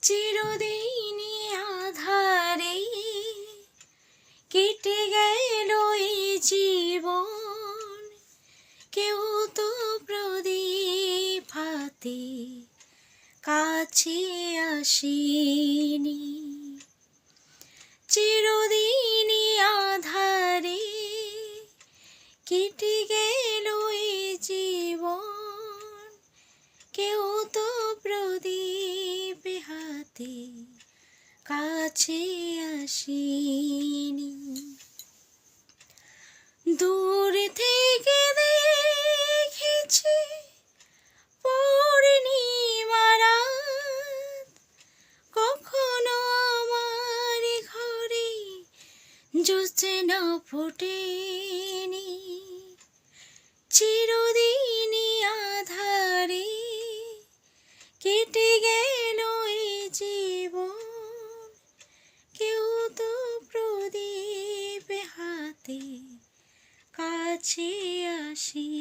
চিরদিনই আঁধারে কেটে গেল এই জীবন, কেউ তো প্রদীপ হাতে কাছে আসেনি। চিরদিনই আঁধারে কেটে গেল এই জীবন, কেউ তো প্রদীপ হাতে কাছে আসেনি। দূর থেকে দেখেছি পূর্ণিমা রাত, কখনো আমার ঘরে জ্যোৎস্না ফোটেনি। চিরদিনই আঁধারে কেটে গেল এই জীবন, কেউ তো প্রদীপ হাতে কাছে আসি।